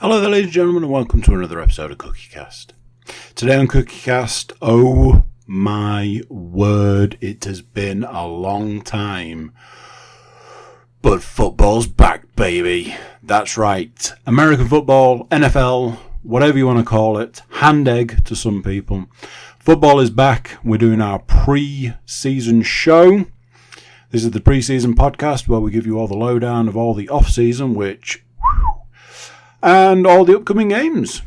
Hello there, ladies and gentlemen, and welcome to another episode of CookieCast. Today on CookieCast, oh my word, it has been a long time. But football's back, baby. That's right. American football, NFL, whatever you want to call it, hand egg to some people. Football is back. We're doing our pre-season show. This is the pre-season podcast where we give you all the lowdown of all the off-season, and all the upcoming games.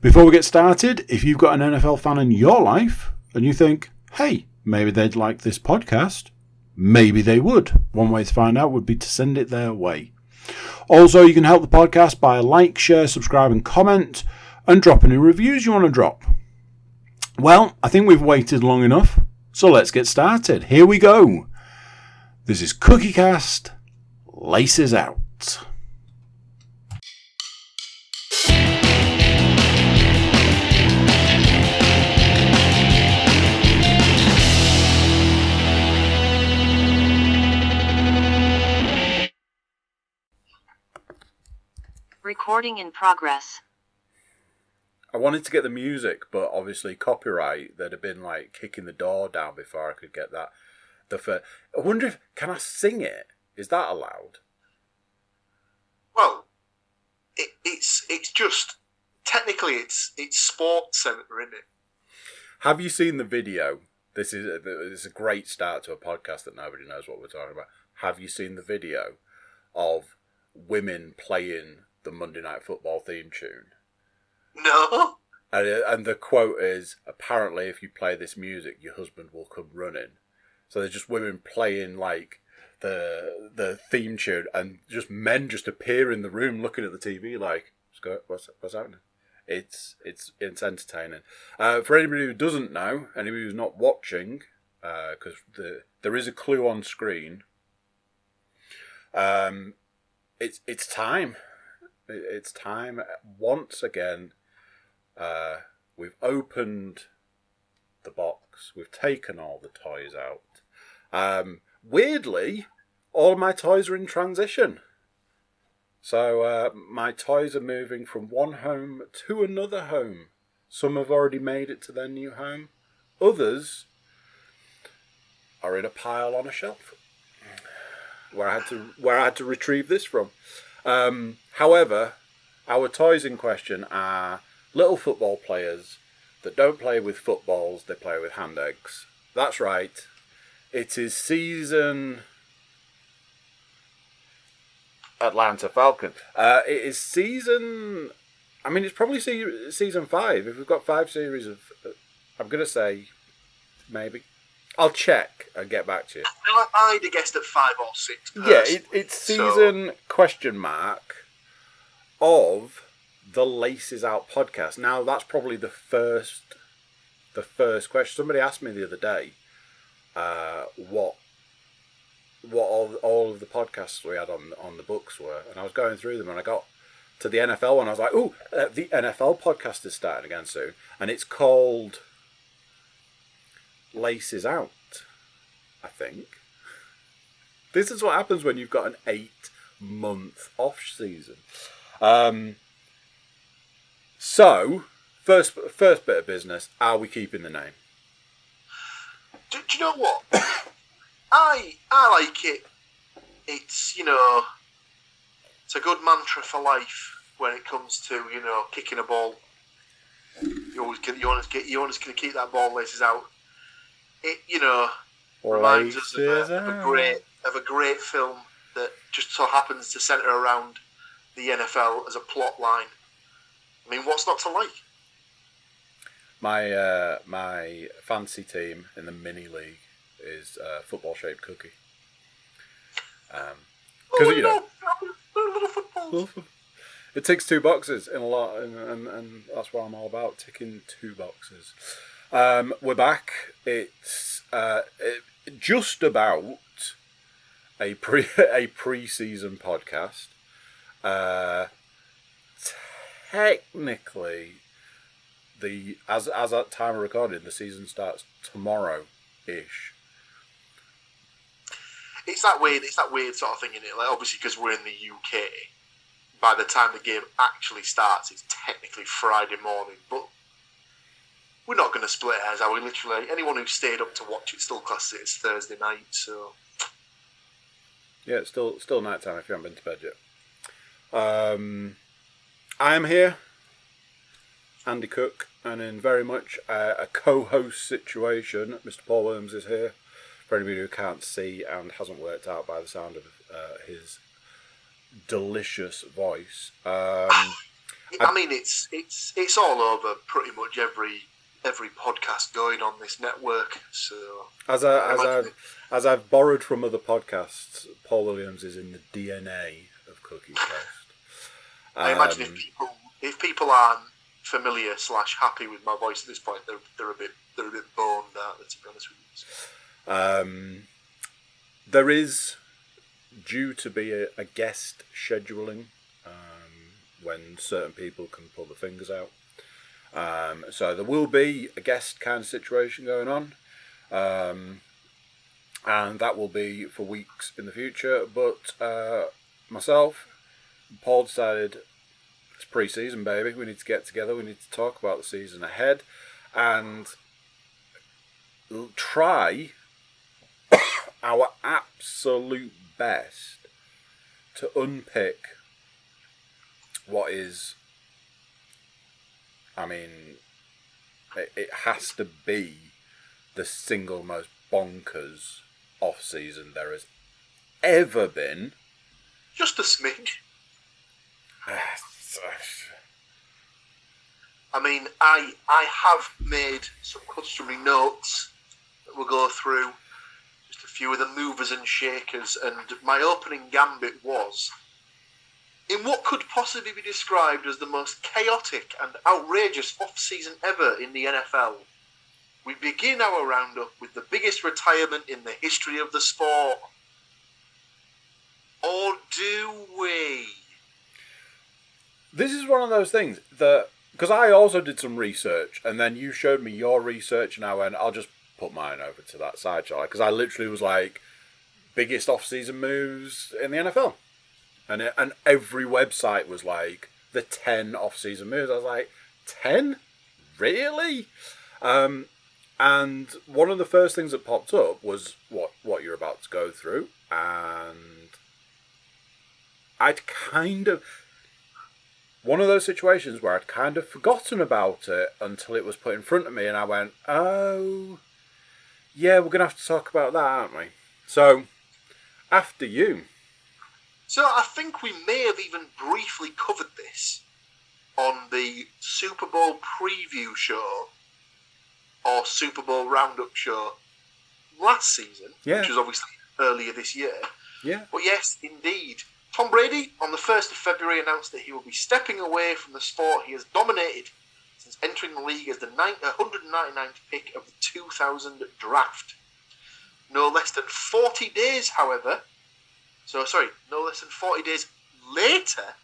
Before we get started, if you've got an NFL fan in your life and you think, hey, maybe they'd like this podcast, maybe they would. One way to find out would be to send it their way. Also, you can help the podcast by like, share, subscribe and comment, and drop any reviews you want to drop. Well, I think we've waited long enough, so let's get started. Here we go. This is CookieCast, Laces Out. Recording in progress. I wanted to get the music, but obviously copyright, they'd have been like kicking the door down before I could get that. I wonder if, can I sing it? Is that allowed? Well, it's just, technically it's Sports Centre, isn't it? Have you seen the video? This is a great start to a podcast that nobody knows what we're talking about. Have you seen the video of women playing the Monday Night Football theme tune? No. And the quote is, apparently if you play this music, your husband will come running. So there's just women playing like the theme tune, and just men just appear in the room looking at the TV like, what's happening? It's entertaining. For anybody who doesn't know, anybody who's not watching, because there is a clue on screen. It's time. It's time once again. We've opened the box. We've taken all the toys out. Weirdly, all of my toys are in transition. So my toys are moving from one home to another home. Some have already made it to their new home. Others are in a pile on a shelf where I had to retrieve this from. However, our toys in question are little football players that don't play with footballs, they play with hand eggs. That's right. It is season Atlanta Falcon. It is season, it's probably season 5. If we've got 5 series of, I'm going to say maybe. I'll check and get back to you. I'd have guessed at 5 or 6. Yeah, it's season question mark of the Laces Out podcast. Now, that's probably the first question. Somebody asked me the other day what all of the podcasts we had on the books were, and I was going through them, and I got to the NFL one. I was like, the NFL podcast is starting again soon, and it's called Laces Out, I think. This is what happens when you've got an 8-month off season. So, first bit of business, are we keeping the name? Do you know what? I like it. It's, it's a good mantra for life when it comes to, kicking a ball. You always going to keep that ball laces out. It, reminds us of a great film that just so happens to centre around the NFL as a plot line. What's not to like? My fantasy team in the mini league is football shaped cookie. Because football. It ticks 2 boxes in a lot, and that's what I'm all about, ticking 2 boxes. We're back. It's just about a pre-season podcast. Technically, as at time of recording, the season starts tomorrow-ish. It's that weird sort of thing, isn't it? Like, obviously, because we're in the UK, by the time the game actually starts, it's technically Friday morning. But we're not going to split hairs, are we? Literally, anyone who stayed up to watch it still classes it as Thursday night. So yeah, it's still night time if you haven't been to bed yet. I'm here, Andy Cook, and in very much a co-host situation. Mr. Paul Williams is here. For anybody who can't see and hasn't worked out by the sound of his delicious voice. I mean, it's all over pretty much every podcast going on this network. So as I've borrowed from other podcasts, Paul Williams is in the DNA of Cookie Cast. I imagine if people aren't familiar / happy with my voice at this point, they're a bit boned out. To be honest with you. There is due to be a guest scheduling when certain people can pull the fingers out. So there will be a guest kind of situation going on, and that will be for weeks in the future. But myself, Paul decided it's pre-season, baby. We need to get together. We need to talk about the season ahead and try our absolute best to unpick what is, I mean, it has to be the single most bonkers off-season there has ever been. Just a smidge. I mean, I have made some customary notes that we'll go through, just a few of the movers and shakers, and my opening gambit was, in what could possibly be described as the most chaotic and outrageous off-season ever in the NFL, we begin our roundup with the biggest retirement in the history of the sport. Or do we? This is one of those things that, because I also did some research, and then you showed me your research, and I went, I'll just put mine over to that side, shall I? Because I literally was like, biggest off-season moves in the NFL. And every website was like, the 10 off-season moves. I was like, 10? Really? And one of the first things that popped up was what you're about to go through. And I'd kind of... One of those situations where I'd kind of forgotten about it until it was put in front of me, and I went, oh, yeah, we're going to have to talk about that, aren't we? So, after you. So I think we may have even briefly covered this on the Super Bowl preview show or Super Bowl roundup show last season, which was obviously earlier this year. Yeah. But yes, indeed. Tom Brady, on the 1st of February, announced that he will be stepping away from the sport he has dominated since entering the league as the 199th pick of the 2000 draft. No less than 40 days, however... no less than 40 days later,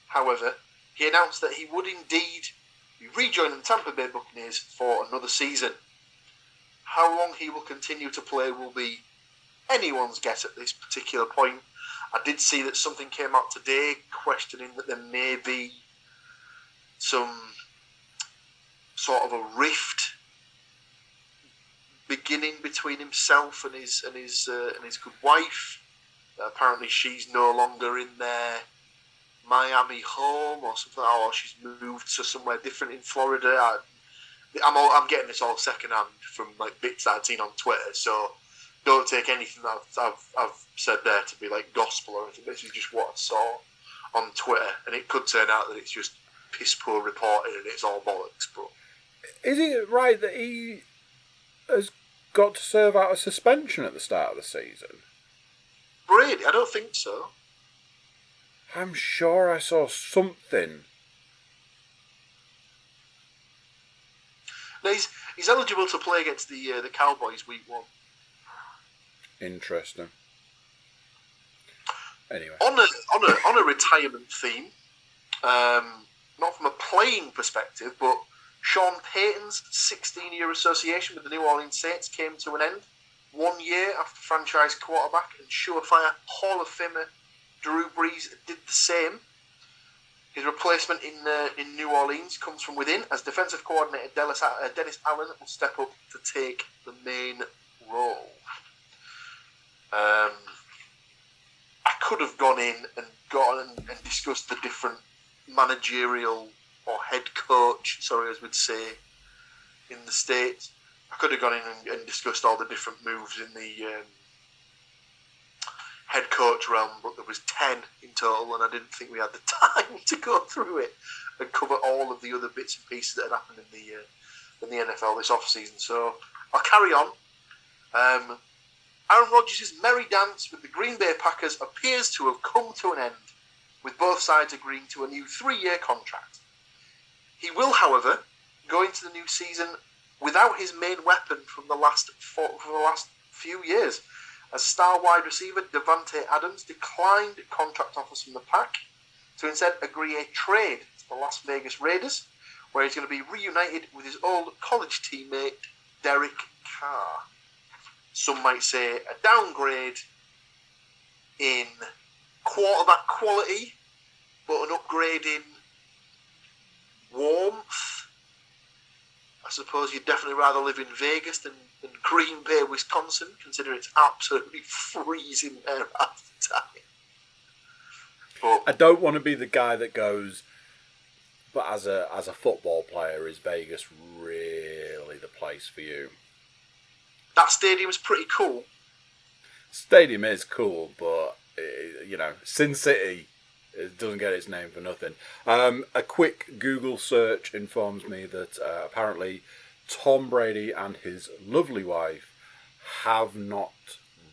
however, he announced that he would indeed be rejoining the Tampa Bay Buccaneers for another season. How long he will continue to play will be anyone's guess at this particular point. I did see that something came out today questioning that there may be some sort of a rift beginning between himself and his good wife. Apparently she's no longer in their Miami home or something, or she's moved to somewhere different in Florida. I'm getting this all secondhand from like bits that I've seen on Twitter, so don't take anything that I've said there to be like gospel or anything. This is just what I saw on Twitter, and it could turn out that it's just piss poor reporting and it's all bollocks. But is it right that he has got to serve out a suspension at the start of the season? Brady, I don't think so. I'm sure I saw something. No, he's eligible to play against the Cowboys week 1. Interesting. Anyway, on a retirement theme, not from a playing perspective, but Sean Payton's 16-year association with the New Orleans Saints came to an end 1 year after franchise quarterback and surefire Hall of Famer Drew Brees did the same. His replacement in New Orleans comes from within, as defensive coordinator Dennis Allen will step up to take the main role. I could have gone in and discussed the different managerial or head coach, as we'd say in the States. I could have gone in and discussed all the different moves in the head coach realm, but there was 10 in total, and I didn't think we had the time to go through it and cover all of the other bits and pieces that had happened in the NFL this off-season. So I'll carry on. Aaron Rodgers' merry dance with the Green Bay Packers appears to have come to an end, with both sides agreeing to a new 3-year contract. He will, however, go into the new season without his main weapon from the last few years, as star wide receiver Davante Adams declined contract offers from the Pack to instead agree a trade to the Las Vegas Raiders, where he's going to be reunited with his old college teammate Derek Carr. Some might say a downgrade in quarterback quality, but an upgrade in warmth. I suppose you'd definitely rather live in Vegas than Green Bay, Wisconsin, considering it's absolutely freezing there half the time. But I don't want to be the guy that goes, but as a football player, is Vegas really the place for you? that stadium's pretty cool. Stadium is cool, but Sin City, it doesn't get its name for nothing. A quick Google search informs me that apparently Tom Brady and his lovely wife have not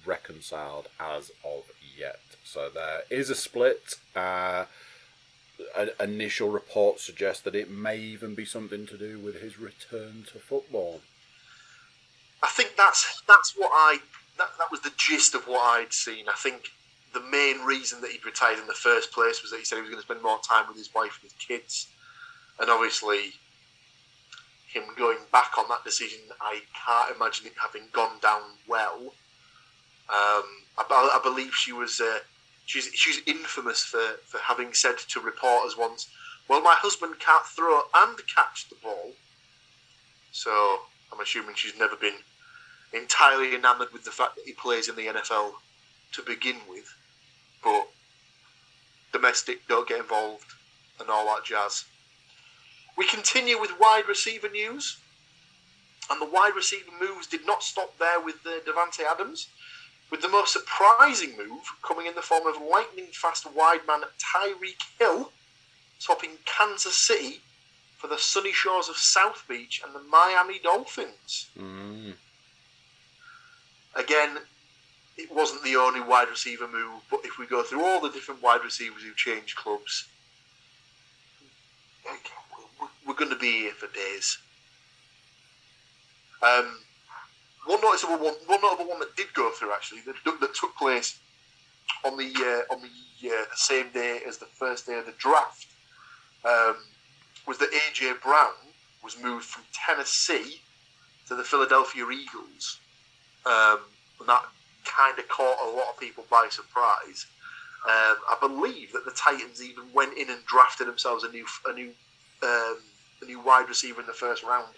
reconciled as of yet. So there is a split. Initial reports suggest that it may even be something to do with his return to football. I think that's what that was the gist of what I'd seen. I think the main reason that he'd retired in the first place was that he said he was going to spend more time with his wife and his kids. And obviously, him going back on that decision, I can't imagine it having gone down well. I believe she was she's infamous for having said to reporters once, "Well, my husband can't throw and catch the ball." So I'm assuming she's never been entirely enamoured with the fact that he plays in the NFL to begin with. But domestic, don't get involved, and all that jazz. We continue with wide receiver news. And the wide receiver moves did not stop there with Davante Adams, with the most surprising move coming in the form of lightning-fast wide man Tyreek Hill topping Kansas City for the sunny shores of South Beach and the Miami Dolphins. Again, it wasn't the only wide receiver move, but if we go through all the different wide receivers who changed clubs, we're going to be here for days. One notable one that did go through, actually, that took place on the same day as the first day of the draft, was that AJ Brown was moved from Tennessee to the Philadelphia Eagles, and that kind of caught a lot of people by surprise. I believe that the Titans even went in and drafted themselves a new wide receiver in the first round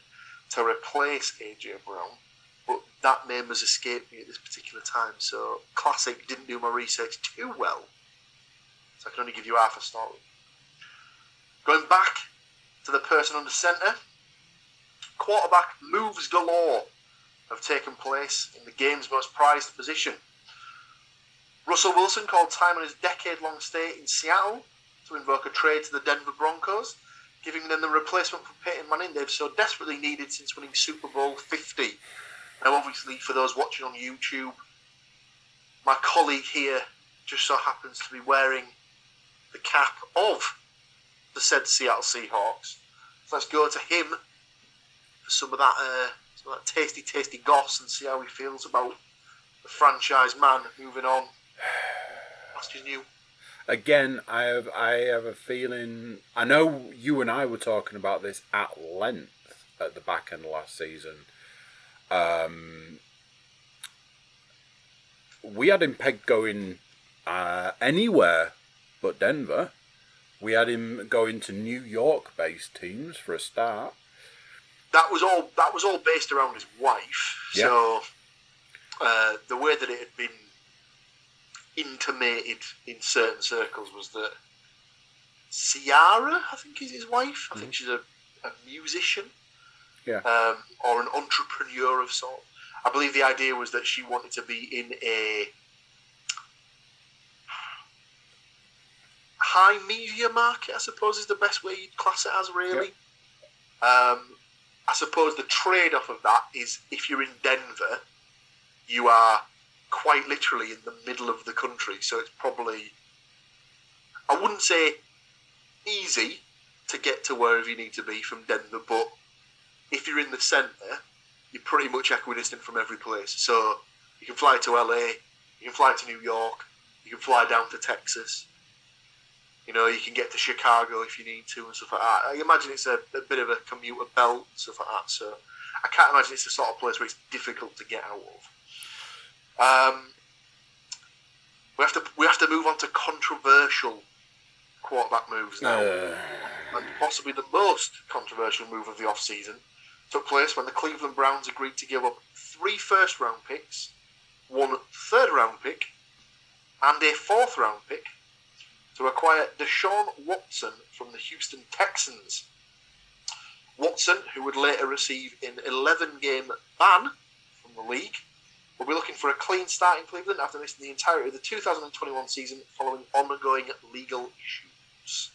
to replace AJ Brown, but that name has escaped me at this particular time. So classic, didn't do my research too well, so I can only give you half a story. Going back to the person under centre, quarterback moves galore have taken place in the game's most prized position. Russell Wilson called time on his decade-long stay in Seattle to invoke a trade to the Denver Broncos, giving them the replacement for Peyton Manning they've so desperately needed since winning Super Bowl 50. Now, obviously, for those watching on YouTube, my colleague here just so happens to be wearing the cap of the said Seattle Seahawks. So let's go to him for some of that tasty goss and see how he feels about the franchise man moving on. What's his new? Again, I have a feeling. I know you and I were talking about this at length at the back end of last season. We had him pegged going anywhere but Denver. We had him going to New York-based teams for a start. That was all based around his wife. Yeah. So the way that it had been intimated in certain circles was that Ciara, I think, is his wife. I think she's a musician, or an entrepreneur of sort. I believe the idea was that she wanted to be in a high media market, I suppose is the best way you'd class it as, really. Yep. I suppose the trade-off of that is if you're in Denver, you are quite literally in the middle of the country, so it's probably, I wouldn't say easy to get to wherever you need to be from Denver, but if you're in the centre, you're pretty much equidistant from every place. So you can fly to LA, you can fly to New York, you can fly down to Texas. You know, you can get to Chicago if you need to and stuff like that. I imagine it's a bit of a commuter belt and stuff like that. So I can't imagine it's the sort of place where it's difficult to get out of. We have to move on to controversial quarterback moves now. And possibly the most controversial move of the off-season took place when the Cleveland Browns agreed to give up 3 first-round picks, 1 third-round pick, and a 4th-round pick to acquire Deshaun Watson from the Houston Texans. Watson, who would later receive an 11-game ban from the league, will be looking for a clean start in Cleveland after missing the entirety of the 2021 season following ongoing legal issues.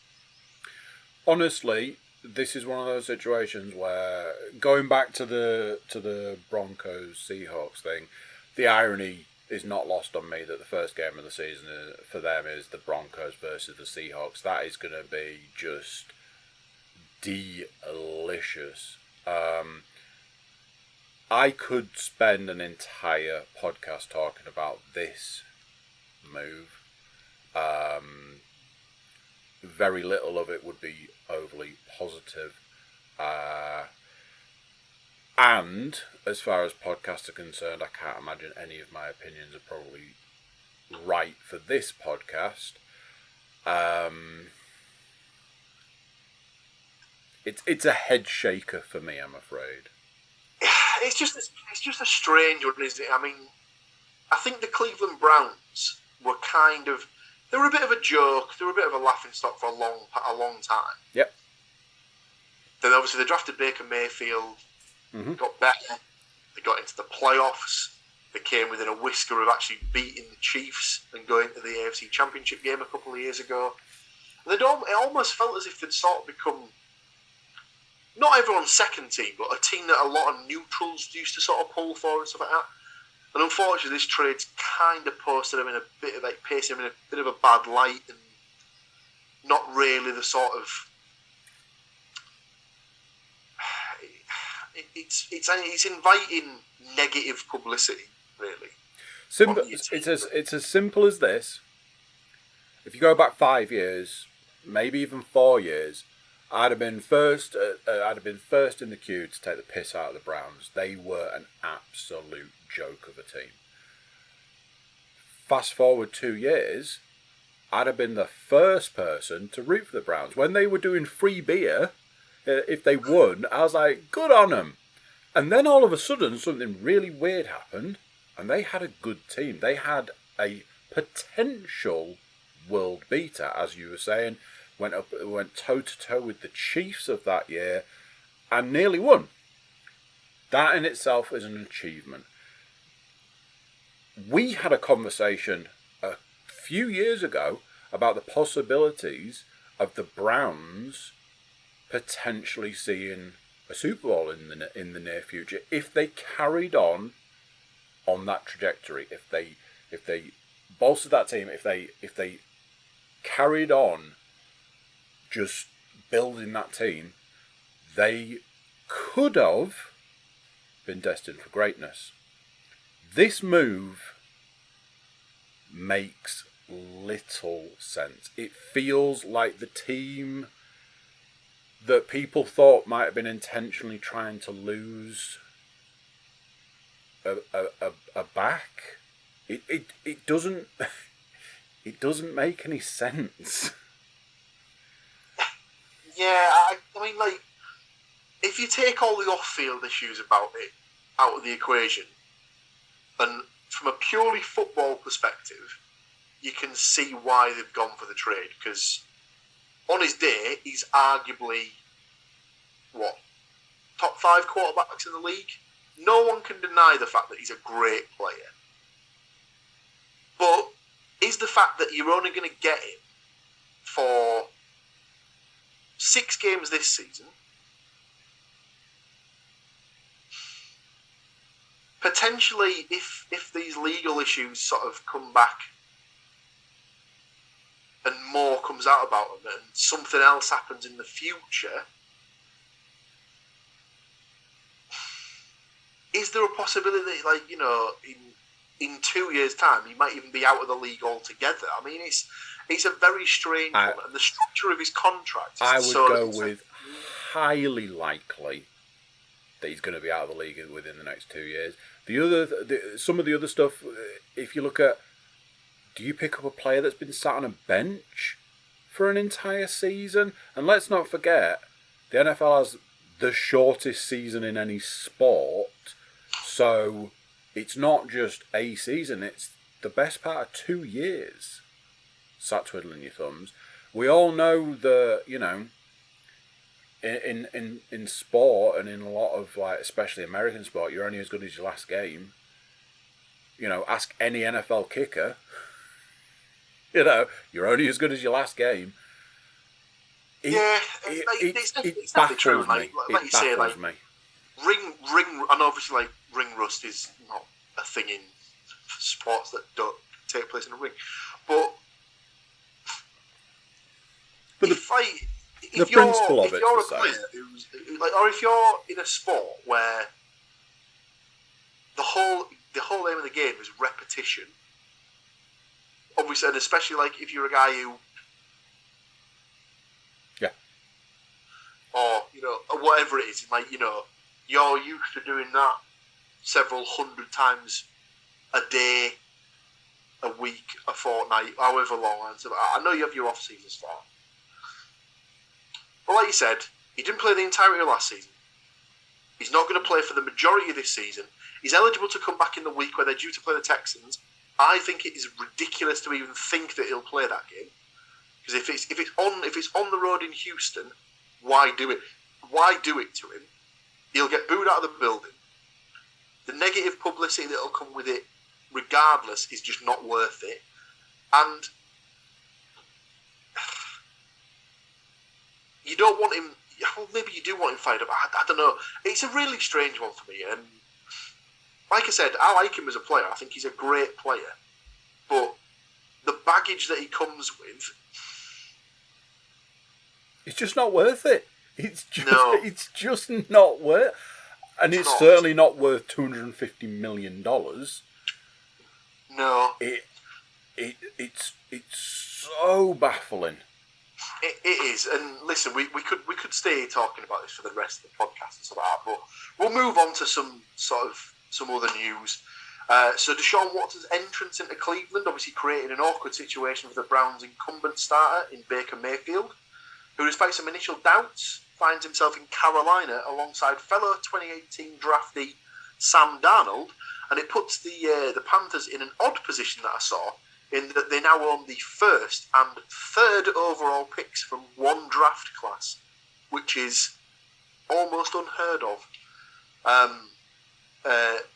Honestly, this is one of those situations where, going back to the Broncos Seahawks thing, the irony is not lost on me that the first game of the season for them is the Broncos versus the Seahawks. That is going to be just delicious. I could spend an entire podcast talking about this move. Very little of it would be overly positive. And as far as podcasts are concerned, I can't imagine any of my opinions are probably right for this podcast. It's a head shaker for me, I'm afraid. It's just a strange one, isn't it? I mean, I think the Cleveland Browns were they were a bit of a joke. They were a bit of a laughing stock for a long time. Yep. Then obviously they drafted Baker Mayfield. Mm-hmm. Got better. They got into the playoffs. They came within a whisker of actually beating the Chiefs and going to the AFC Championship game a couple of years ago. And it almost felt as if they'd sort of become not everyone's second team, but a team that a lot of neutrals used to sort of pull for and stuff like that. And unfortunately, this trade's kind of posted them in a bit of pasting them in a bit of a bad light, and not really the sort of. It's inviting negative publicity, really. Simple. It's as simple as this. If you go back 5 years, maybe even 4 years, I'd have been first. I'd have been first in the queue to take the piss out of the Browns. They were an absolute joke of a team. Fast forward 2 years, I'd have been the first person to root for the Browns when they were doing free beer. If they won, I was like, good on them. And then all of a sudden, something really weird happened, and they had a good team. They had a potential world beater, as you were saying. Went toe to toe with the Chiefs of that year, and nearly won. That in itself is an achievement. We had a conversation a few years ago about the possibilities of the Browns potentially seeing a Super Bowl in the near future if they carried on that trajectory. If they bolstered that team, if they carried on just building that team, they could have been destined for greatness. This move makes little sense. It feels like the team that people thought might have been intentionally trying to lose a back. It doesn't make any sense. I mean, like, if you take all the off-field issues about it out of the equation, and from a purely football perspective, you can see why they've gone for the trade, because on his day, he's arguably, top 5 quarterbacks in the league? No one can deny the fact that he's a great player. But is the fact that you're only going to get him for 6 games this season, potentially if these legal issues sort of come back and more comes out about them and something else happens in the future, is there a possibility that, like, you know, in 2 years' time, he might even be out of the league altogether? I mean, it's a very strange one, and the structure of his contract is I would so go with highly likely that he's going to be out of the league within the next 2 years. Some of the other stuff, if you look at, do you pick up a player that's been sat on a bench for an entire season? And let's not forget, the NFL has the shortest season in any sport, so it's not just a season, it's the best part of 2 years sat twiddling your thumbs. We all know that, you know, in sport and in a lot of, like, especially American sport, you're only as good as your last game. You know, ask any NFL kicker. You know, you're only as good as your last game. It's definitely true. Like you say, like, me. Ring, and obviously, like, ring rust is not a thing in sports that don't take place in a ring. But if you're a player who's like, or if you're in a sport where the whole aim of the game is repetition, obviously, and especially like if you're a guy who, or, you know, or whatever it is, like, you know, you're used to doing that several hundred times a day, a week, a fortnight, however long. And so I know you have your off seasons for that. But like you said, he didn't play the entirety of last season. He's not going to play for the majority of this season. He's eligible to come back in the week where they're due to play the Texans. I think it is ridiculous to even think that he'll play that game, because if it's on the road in Houston, why do it? Why do it to him? He'll get booed out of the building. The negative publicity that'll come with it, regardless, is just not worth it. And you don't want him. Well, maybe you do want him fired up. I don't know. It's a really strange one for me. And like I said, I like him as a player. I think he's a great player. But the baggage that he comes with, it's just not worth it. It's just not worth. And it's certainly not worth $250 million. No. It's so baffling. It is, and listen, we could stay talking about this for the rest of the podcast and stuff like that, but we'll move on to some other news. So Deshaun Watson's entrance into Cleveland obviously created an awkward situation for the Browns' incumbent starter in Baker Mayfield, who, despite some initial doubts, finds himself in Carolina alongside fellow 2018 draftee Sam Darnold, and it puts the Panthers in an odd position that I saw, in that they now own the first and third overall picks from one draft class, which is almost unheard of.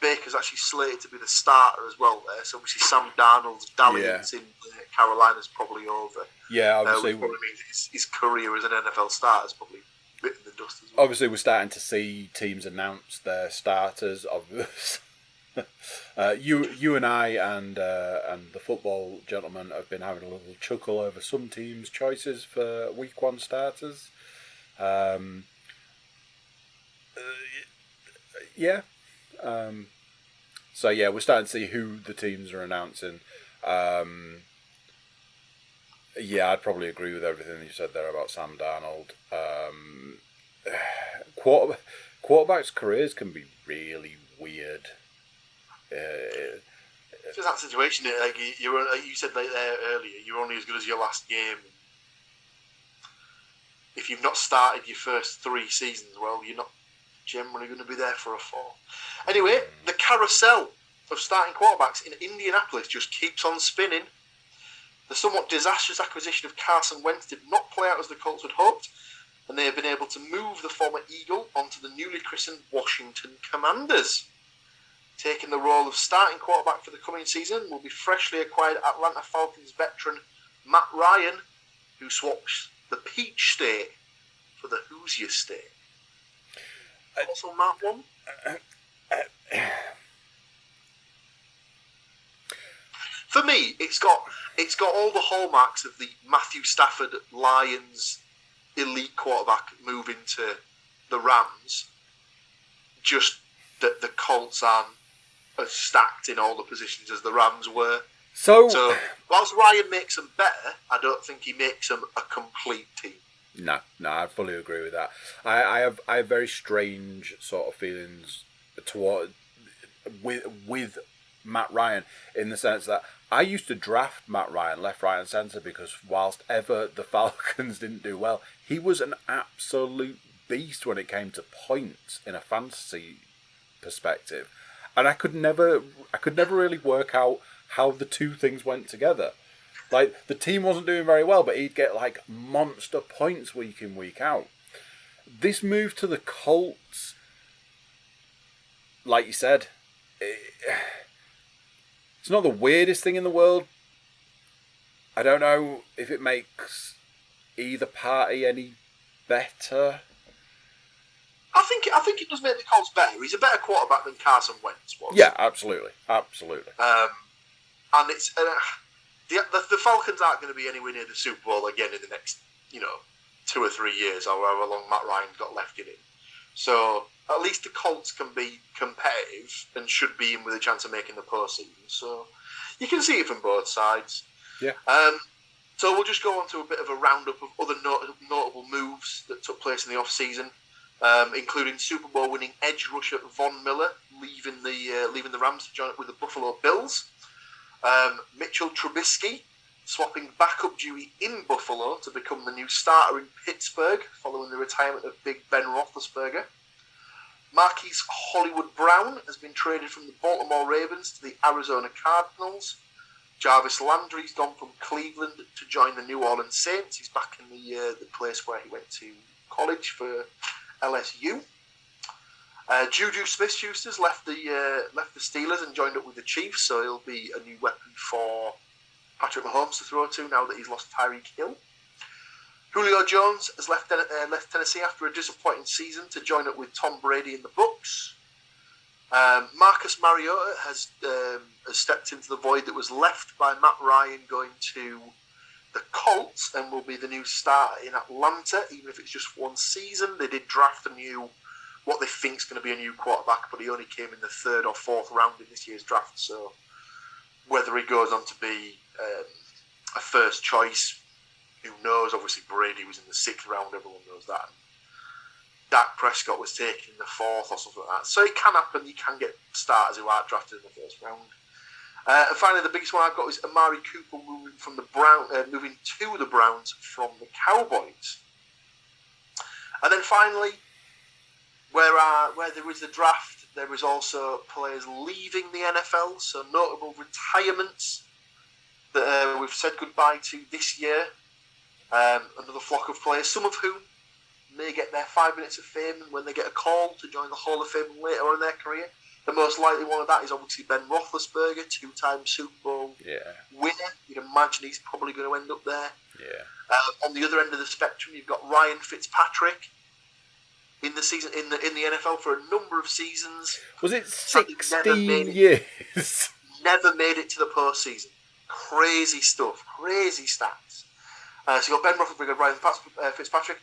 Baker's actually slated to be the starter as well there, so obviously Sam Darnold's dalliance in Carolina's probably over. Yeah, obviously. Which probably means his career as an NFL starter is probably bitten the dust as well. Obviously, we're starting to see teams announce their starters. You and I and the football gentleman have been having a little chuckle over some teams' choices for Week 1 starters. So yeah, we're starting to see who the teams are announcing. Yeah, I'd probably agree with everything you said there about Sam Darnold. Quarterbacks' careers can be really weird. It's just that situation. Like you said like there earlier, you're only as good as your last game. if you've not started your first 3 seasons well, you're not generally going to be there for a 4th. Anyway, the carousel of starting quarterbacks in Indianapolis just keeps on spinning. The somewhat disastrous acquisition of Carson Wentz did not play out as the Colts had hoped, and they have been able to move the former Eagle onto the newly christened Washington Commanders. Taking the role of starting quarterback for the coming season will be freshly acquired Atlanta Falcons veteran Matt Ryan, who swaps the Peach State for the Hoosier State. Also, Mark one. For me, it's got all the hallmarks of the Matthew Stafford Lions elite quarterback moving to the Rams. Just that the Colts aren't as stacked in all the positions as the Rams were. So whilst Ryan makes them better, I don't think he makes them a complete team. No, I fully agree with that. I have very strange sort of feelings toward with Matt Ryan, in the sense that I used to draft Matt Ryan left, right, and centre, because whilst ever the Falcons didn't do well, he was an absolute beast when it came to points in a fantasy perspective, and I could never really work out how the two things went together. Like, the team wasn't doing very well, but he'd get like monster points week in, week out. This move to the Colts, like you said, it's not the weirdest thing in the world. I don't know if it makes either party any better. I think it does make the Colts better. He's a better quarterback than Carson Wentz was. Yeah, absolutely. And it's the Falcons aren't going to be anywhere near the Super Bowl again in the next 2 or 3 years, or however long Matt Ryan got left in it. So at least the Colts can be competitive and should be in with a chance of making the postseason. So you can see it from both sides. Yeah. So we'll just go on to a bit of a roundup of other notable moves that took place in the off-season, including Super Bowl winning edge rusher Von Miller leaving the Rams to join up with the Buffalo Bills. Mitchell Trubisky swapping backup duty in Buffalo to become the new starter in Pittsburgh following the retirement of Big Ben Roethlisberger. Marquise Hollywood Brown has been traded from the Baltimore Ravens to the Arizona Cardinals. Jarvis Landry's gone from Cleveland to join the New Orleans Saints. He's back in the place where he went to college for LSU. Juju Smith-Schuster's left the Steelers and joined up with the Chiefs, so he'll be a new weapon for Patrick Mahomes to throw to now that he's lost Tyreek Hill. Julio Jones has left Tennessee after a disappointing season to join up with Tom Brady in the Bucs. Marcus Mariota has stepped into the void that was left by Matt Ryan going to the Colts and will be the new starter in Atlanta, even if it's just one season. They did draft what they think is going to be a new quarterback, but he only came in the 3rd or 4th round in this year's draft, so whether he goes on to be a first choice, who knows? Obviously Brady was in the 6th round, everyone knows that. Dak Prescott was taken in the 4th or something like that. So it can happen, you can get starters who aren't drafted in the 1st round. And finally, the biggest one I've got is Amari Cooper moving to the Browns from the Cowboys. And then finally, where there is the draft, there is also players leaving the NFL, so notable retirements that we've said goodbye to this year. Another flock of players, some of whom may get their 5 minutes of fame when they get a call to join the Hall of Fame later on in their career. The most likely one of that is obviously Ben Roethlisberger, 2-time Super Bowl winner. You'd imagine he's probably going to end up there. Yeah. On the other end of the spectrum, you've got Ryan Fitzpatrick in the season in the NFL for a number of seasons. Was it 16 years? Never made it to the postseason. Crazy stuff, crazy stats. So you've got Ben Roethlisberger, Ryan Fitzpatrick.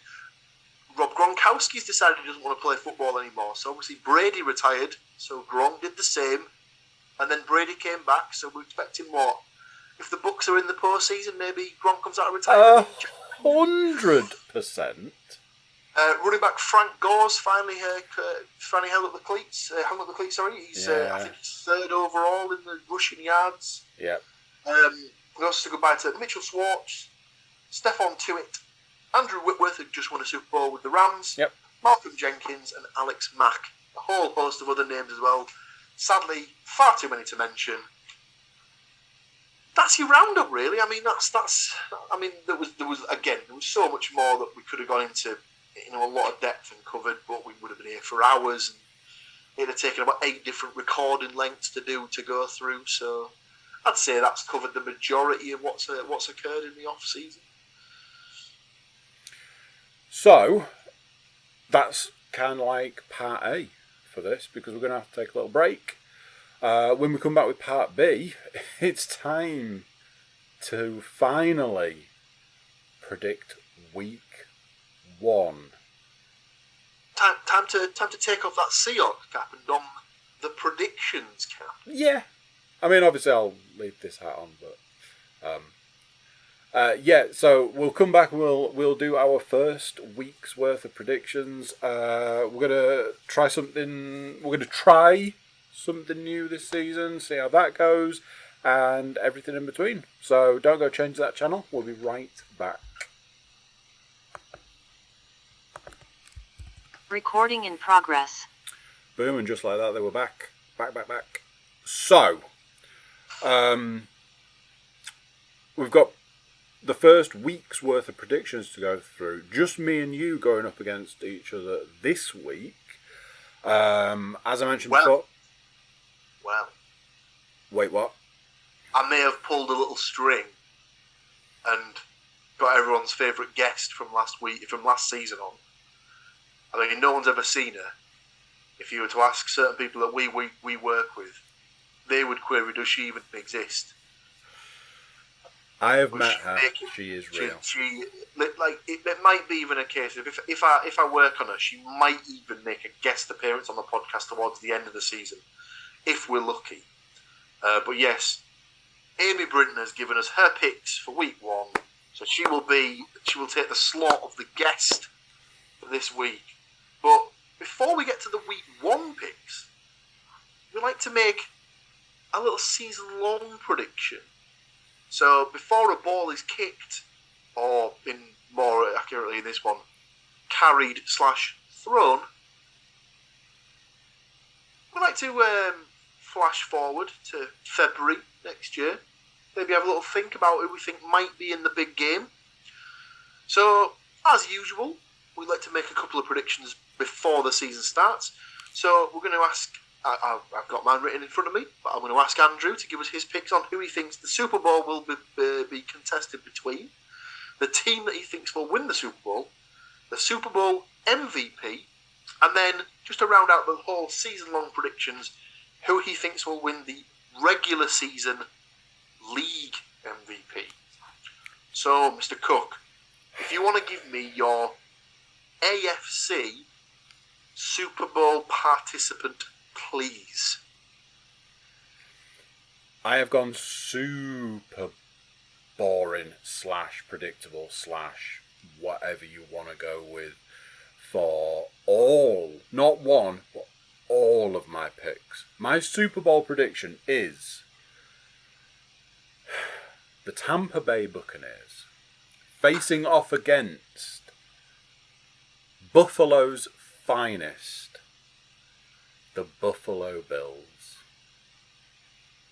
Rob Gronkowski's decided he doesn't want to play football anymore. So obviously Brady retired, so Gronk did the same, and then Brady came back. So we're expecting what? If the Bucs are in the postseason, maybe Gronk comes out of retirement. 100%. Running back Frank Gore's finally hung up the cleats. He's I think he's 3rd overall in the rushing yards. Yeah. We also said goodbye to Mitchell Schwartz, Stephon Tuitt, Andrew Whitworth, who just won a Super Bowl with the Rams, Yep. Malcolm Jenkins, and Alex Mack. A whole host of other names as well. Sadly, far too many to mention. That's your roundup, really. I mean, that's. I mean, there was so much more that we could have gone into, a lot of depth and covered, but we would have been here for hours, and it'd have taken about 8 different recording lengths to go through. So, I'd say that's covered the majority of what's occurred in the off season. So, that's kind of like part A for this, because we're going to have to take a little break. When we come back with part B, it's time to finally predict week 1. Time to take off that Seahawks cap and don the predictions cap. Yeah. I mean, obviously I'll leave this hat on, but... so we'll come back and we'll do our first week's worth of predictions. We're gonna try something new this season, see how that goes, and everything in between. So don't go change that channel. We'll be right back. Recording in progress. Boom, and just like that, they were back. Back. So, we've got the first week's worth of predictions to go through. Just me and you going up against each other this week. As I mentioned before... Well... Wait, what? I may have pulled a little string and got everyone's favourite guest from last season on. I mean, no one's ever seen her. If you were to ask certain people that we work with, they would query, does she even exist? I have met her. She is real. It might be even a case of if I work on her, she might even make a guest appearance on the podcast towards the end of the season, if we're lucky. But yes, Amy Brinton has given us her picks for week 1, so she will take the slot of the guest for this week. But before we get to the week 1 picks, we like to make a little season-long prediction. So before a ball is kicked, or in more accurately in this one, carried/thrown, we like to flash forward to February next year. Maybe have a little think about who we think might be in the big game. So, as usual, we like to make a couple of predictions before the season starts. So we're going to ask, I've got mine written in front of me, but I'm going to ask Andrew to give us his picks on who he thinks the Super Bowl will be contested between, the team that he thinks will win the Super Bowl, the Super Bowl MVP, and then, just to round out the whole season-long predictions, who he thinks will win the regular season league MVP. So, Mr. Cook, if you want to give me your AFC Super Bowl participant, please. I have gone super boring / predictable / whatever you want to go with for all, not one, but all of my picks. My Super Bowl prediction is the Tampa Bay Buccaneers facing off against Buffalo's finest, the Buffalo Bills.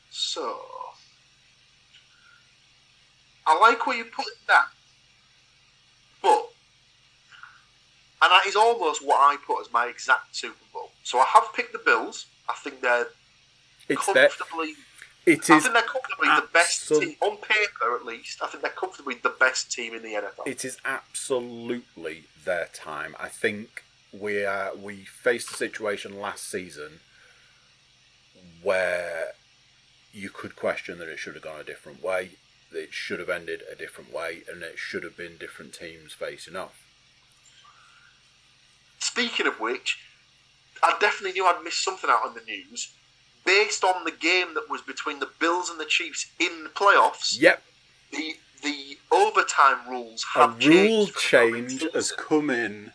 So, I like where you put it down, but, and that is almost what I put as my exact Super Bowl. So I have picked the Bills. I think they're comfortably the best team, on paper at least. I think they're comfortably the best team in the NFL. It is absolutely their time. I think we faced a situation last season where you could question that it should have gone a different way, that it should have ended a different way, and it should have been different teams facing off. Speaking of which, I definitely knew I'd missed something out on the news. Based on the game that was between the Bills and the Chiefs in the playoffs, yep, the overtime rules have changed. A rule change has come in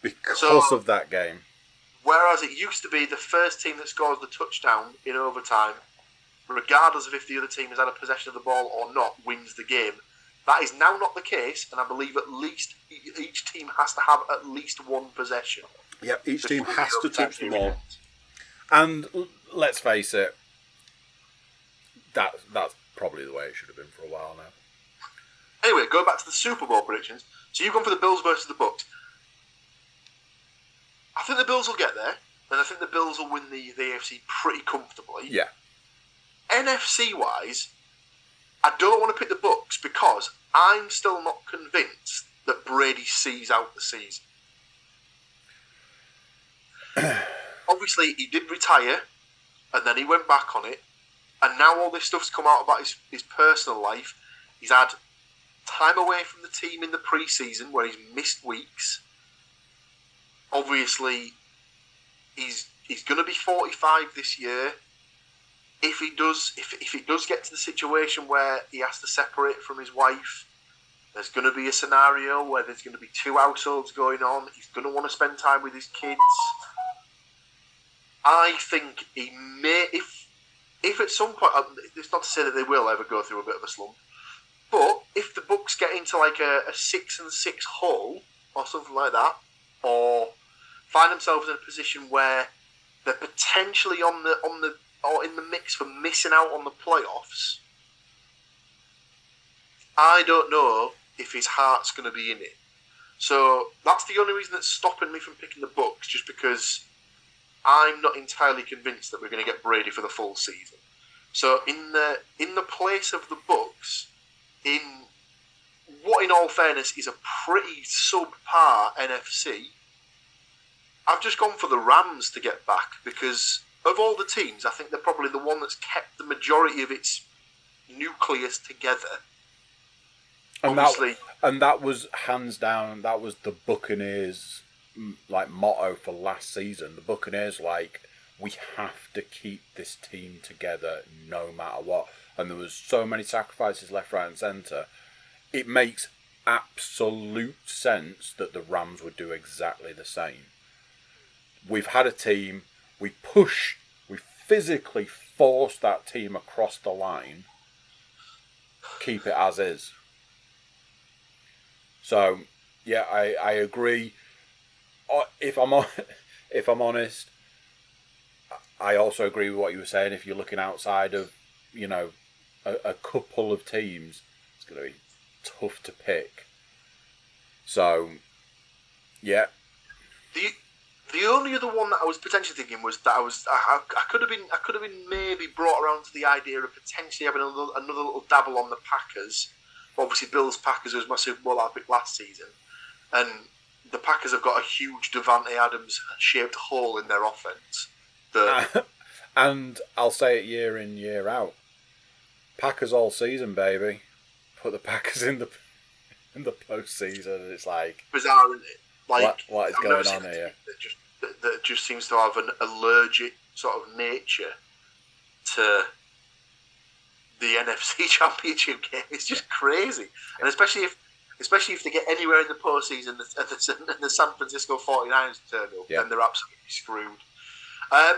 because of that game. Whereas it used to be the first team that scores the touchdown in overtime, regardless of if the other team has had a possession of the ball or not, wins the game. That is now not the case, and I believe at least each team has to have at least one possession. Yep, each team before has to overtime touch the period ball. ends. And let's face it, that's probably the way it should have been for a while now. Anyway, going back to the Super Bowl predictions. So you've gone for the Bills versus the Bucks. I think the Bills will get there, and I think the Bills will win the AFC pretty comfortably. Yeah. NFC-wise, I don't want to pick the Bucks because I'm still not convinced that Brady sees out the season. Obviously, he did retire, and then he went back on it, and now all this stuff's come out about his personal life. He's had time away from the team in the pre-season where he's missed weeks. Obviously, he's going to be 45 this year. If he does get to the situation where he has to separate from his wife, there's going to be a scenario where there's going to be two households going on. He's going to want to spend time with his kids. I think he may, if at some point, it's not to say that they will ever go through a bit of a slump, but if the Bucks get into like a 6-6 hole or something like that, or find themselves in a position where they're potentially on the or in the mix for missing out on the playoffs, I don't know if his heart's going to be in it. So that's the only reason that's stopping me from picking the Bucks, just because I'm not entirely convinced that we're going to get Brady for the full season. So in the place of the Bucks, in what in all fairness is a pretty subpar NFC, I've just gone for the Rams to get back, because of all the teams, I think they're probably the one that's kept the majority of its nucleus together. And Obviously, that was hands down. That was the Buccaneers' like motto for last season. The Buccaneers, like, we have to keep this team together no matter what. And there was so many sacrifices left, right, and centre. It makes absolute sense that the Rams would do exactly the same. We've had a team. We physically force that team across the line. Keep it as is. So, yeah, I agree. If I'm honest, I also agree with what you were saying. If you're looking outside of, a couple of teams, it's going to be tough to pick. So, yeah. The only other one that I was potentially thinking was that I could have been maybe brought around to the idea of potentially having another little dabble on the Packers. Obviously, Bills Packers was my Super Bowl I picked last season, and the Packers have got a huge Davante Adams shaped hole in their offense. And I'll say it year in, year out. Packers all season, baby. Put the Packers in the postseason. It's like bizarre, isn't it? Like, what is going on here? That just seems to have an allergic sort of nature to the NFC Championship game. It's just crazy, and especially if they get anywhere in the postseason and the San Francisco 49ers turn up, then they're absolutely screwed.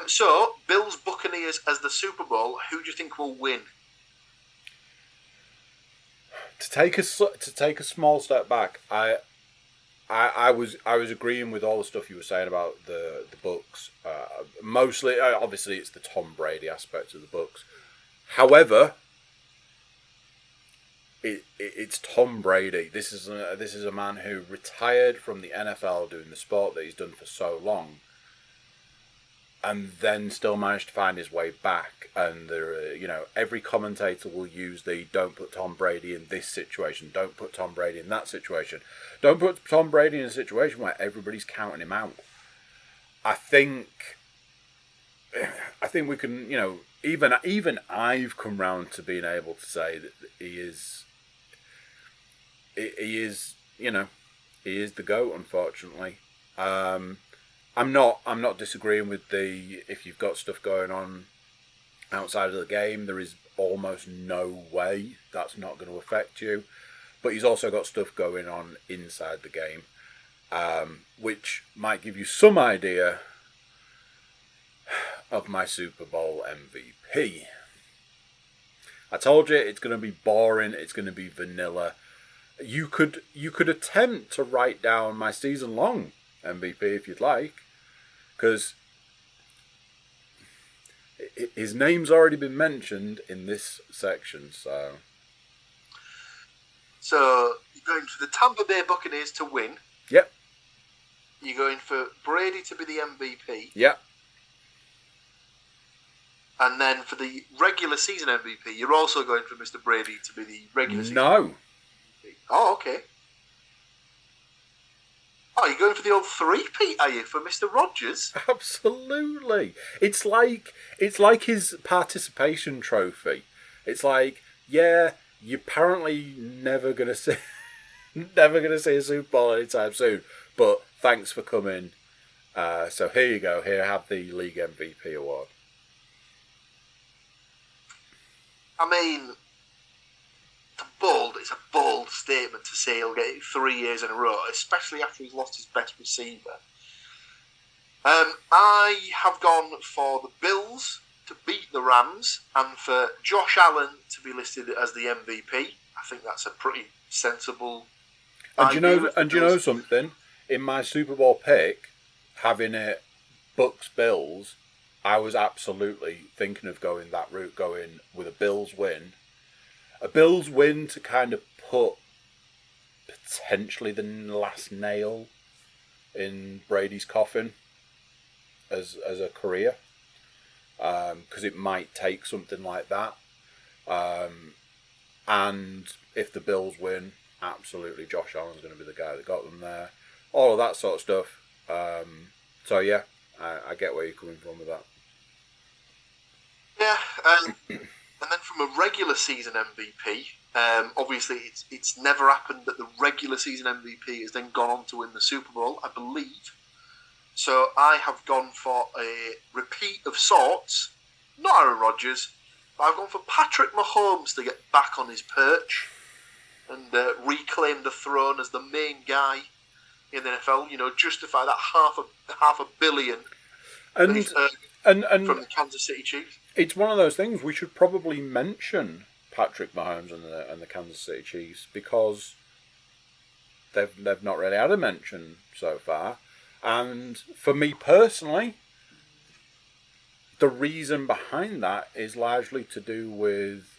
So, Bills Buccaneers as the Super Bowl. Who do you think will win? To take a small step back, I was agreeing with all the stuff you were saying about the Bucks. Mostly, obviously, it's the Tom Brady aspect of the Bucks. However, it's Tom Brady. This is a man who retired from the NFL doing the sport that he's done for so long, and then still managed to find his way back. And every commentator will use the "don't put Tom Brady in this situation, don't put Tom Brady in that situation, don't put Tom Brady in a situation where everybody's counting him out." I think we can, even I've come round to being able to say that he is the GOAT, unfortunately. I'm not disagreeing with if you've got stuff going on outside of the game, there is almost no way that's not going to affect you. But he's also got stuff going on inside the game, which might give you some idea of my Super Bowl MVP. I told you it's going to be boring, it's going to be vanilla. You could attempt to write down my season long MVP if you'd like, because his name's already been mentioned in this section. So you're going for the Tampa Bay Buccaneers to win. Yep. You're going for Brady to be the MVP. Yep. And then for the regular season MVP, you're also going for Mr. Brady to be the regular season No. MVP. Oh, okay. Oh, you're going for the old three-peat, are you, for Mr. Rogers? Absolutely. It's like his participation trophy. It's like, yeah, you're apparently never gonna see a Super Bowl anytime soon, but thanks for coming. So here you go. Here, have the league MVP award. I mean, it's a bold statement to say he'll get it 3 years in a row, especially after he's lost his best receiver. I have gone for the Bills to beat the Rams and for Josh Allen to be listed as the MVP. I think that's a pretty sensible idea. And you know something? In my Super Bowl pick, having it Bucks-Bills, I was absolutely thinking of going that route, going with a Bills win. A Bills win to kind of put potentially the last nail in Brady's coffin as a career. Because it might take something like that. And if the Bills win, absolutely Josh Allen's going to be the guy that got them there. All of that sort of stuff. So yeah, I get where you're coming from with that. Yeah, and then from a regular season MVP, obviously it's never happened that the regular season MVP has then gone on to win the Super Bowl, I believe. So I have gone for a repeat of sorts, not Aaron Rodgers, but I've gone for Patrick Mahomes to get back on his perch and reclaim the throne as the main guy in the NFL. You know, justify that half a billion and from the Kansas City Chiefs. It's one of those things we should probably mention Patrick Mahomes and the Kansas City Chiefs because they've not really had a mention so far. And for me personally, the reason behind that is largely to do with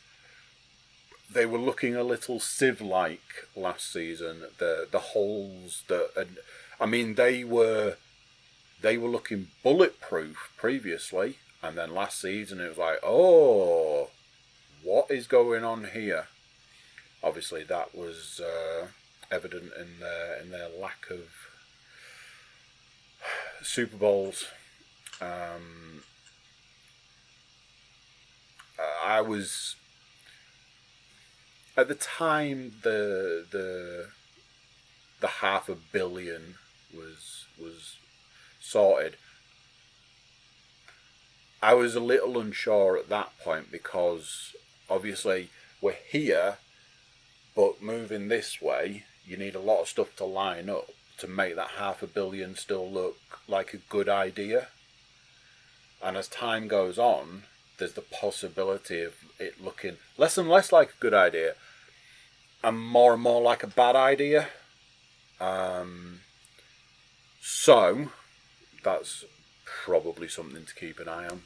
they were looking a little sieve-like last season. The holes they were looking bulletproof previously, and then last season it was like, oh, what is going on here? Obviously, that was evident in their lack of Super Bowls. I was at the time the $500 million was sorted. I was a little unsure at that point because obviously we're here, but moving this way, you need a lot of stuff to line up to make that $500 million still look like a good idea. And as time goes on, there's the possibility of it looking less and less like a good idea and more like a bad idea. So that's probably something to keep an eye on.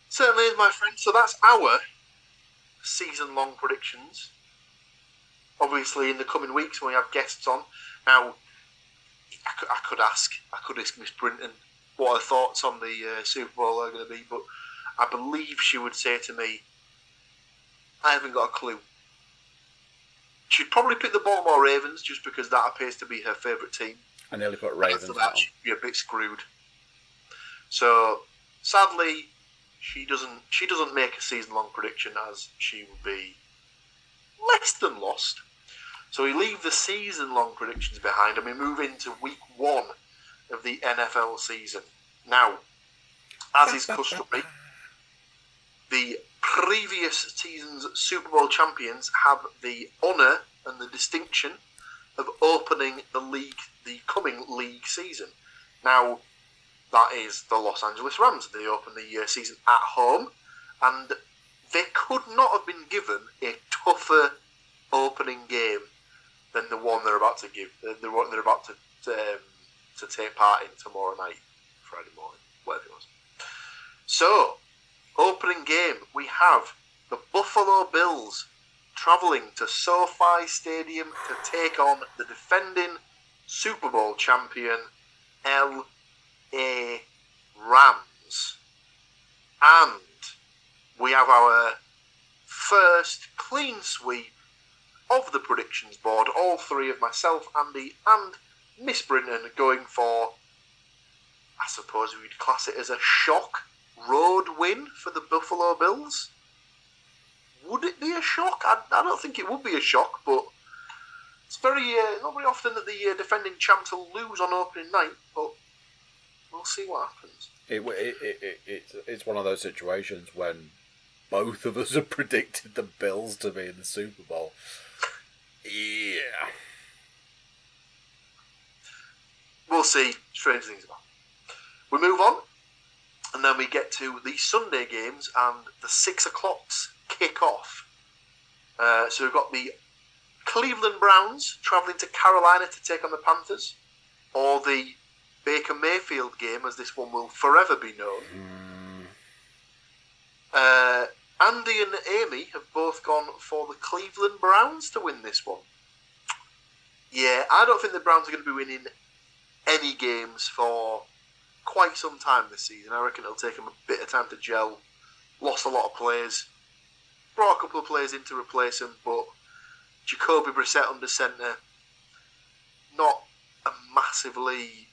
Certainly is, my friend. So that's our season-long predictions. Obviously, in the coming weeks when we have guests on. Now, I could ask Miss Brinton what her thoughts on the Super Bowl are going to be, but I believe she would say to me, I haven't got a clue. She'd probably pick the Baltimore Ravens just because that appears to be her favourite team. I nearly put Ravens after that, she'd be a bit screwed. So, sadly, she doesn't make a season-long prediction, as she would be less than lost. So we leave the season-long predictions behind and we move into week 1 of the NFL season. Now, as is customary, the previous season's Super Bowl champions have the honour and the distinction of opening the coming league season. Now, that is the Los Angeles Rams. They open the season at home, and they could not have been given a tougher opening game than the one they're about to give. The one they're about to take part in tomorrow night, Friday morning, whatever it was. So, opening game, we have the Buffalo Bills travelling to SoFi Stadium to take on the defending Super Bowl champion LA Rams. And we have our first clean sweep of the predictions board. All three of myself, Andy, and Miss Brinton going for, I suppose we'd class it as a shock road win for the Buffalo Bills. Would it be a shock? I don't think it would be a shock, but it's not very often that the defending champs will lose on opening night, but we'll see what happens. It's one of those situations when both of us have predicted the Bills to be in the Super Bowl. Yeah. We'll see. Strange things about it. We move on, and then we get to the Sunday games, and the 6 o'clocks kick off. So we've got the Cleveland Browns travelling to Carolina to take on the Panthers, or the Baker Mayfield game, as this one will forever be known. Andy and Amy have both gone for the Cleveland Browns to win this one. Yeah, I don't think the Browns are going to be winning any games for quite some time this season. I reckon it'll take them a bit of time to gel. Lost a lot of players. Brought a couple of players in to replace them, but Jacoby Brissett under centre, not a massively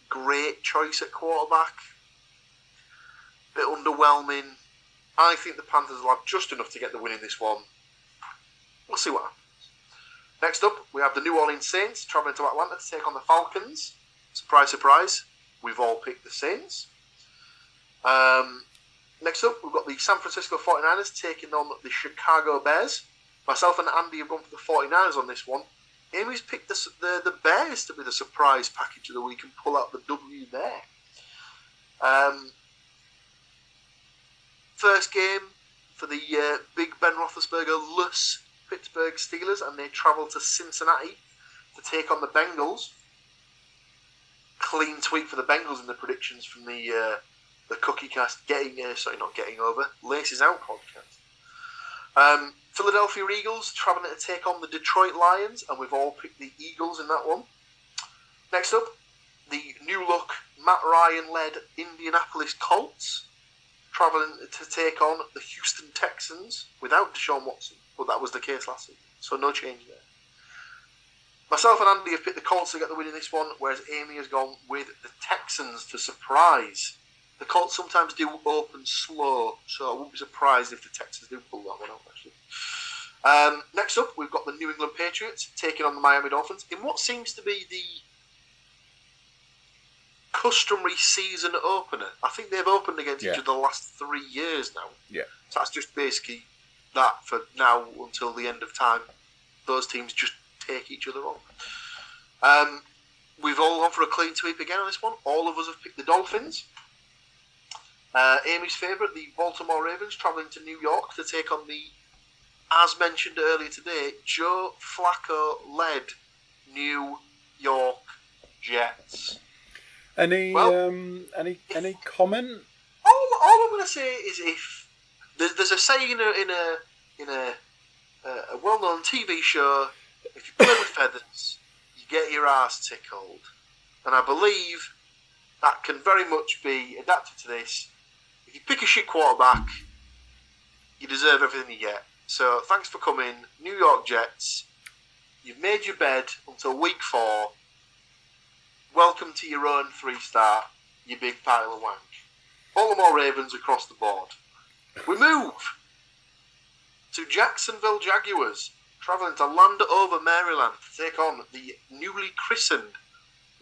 great choice at quarterback. Bit underwhelming. I think the Panthers will have just enough to get the win in this one. We'll see what happens. Next up, we have the New Orleans Saints travelling to Atlanta to take on the Falcons. Surprise, surprise. We've all picked the Saints. Next up, we've got the San Francisco 49ers taking on the Chicago Bears. Myself and Andy have gone for the 49ers on this one. Amy's picked the Bears to be the surprise package of the week and pull out the W there. First game for the big Ben Roethlisberger-less Pittsburgh Steelers, and they travel to Cincinnati to take on the Bengals. Clean tweet for the Bengals in the predictions from the Cookie Cast Laces Out podcast. Philadelphia Eagles travelling to take on the Detroit Lions, and we've all picked the Eagles in that one. Next up, the new look Matt Ryan-led Indianapolis Colts travelling to take on the Houston Texans without Deshaun Watson, but that was the case last season, so no change there. Myself and Andy have picked the Colts to get the win in this one, whereas Amy has gone with the Texans to surprise. The Colts sometimes do open slow, so I wouldn't be surprised if the Texans do pull that one out, actually. Next up, we've got the New England Patriots taking on the Miami Dolphins in what seems to be the customary season opener. I think they've opened against each other the last 3 years now. Yeah. So that's just basically that for now until the end of time. Those teams just take each other on. We've all gone for a clean sweep again on this one. All of us have picked the Dolphins. Amy's favourite, the Baltimore Ravens, travelling to New York to take on the, as mentioned earlier today, Joe Flacco-led New York Jets. Any comment? All I'm going to say is, if there's a saying in a well-known TV show, if you play with feathers, you get your arse tickled, and I believe that can very much be adapted to this. If you pick a shit quarterback, you deserve everything you get. So thanks for coming, New York Jets. You've made your bed until week 4. Welcome to your own 3-star, you big pile of wank. Baltimore Ravens across the board. We move to Jacksonville Jaguars, travelling to Landover, Maryland, to take on the newly christened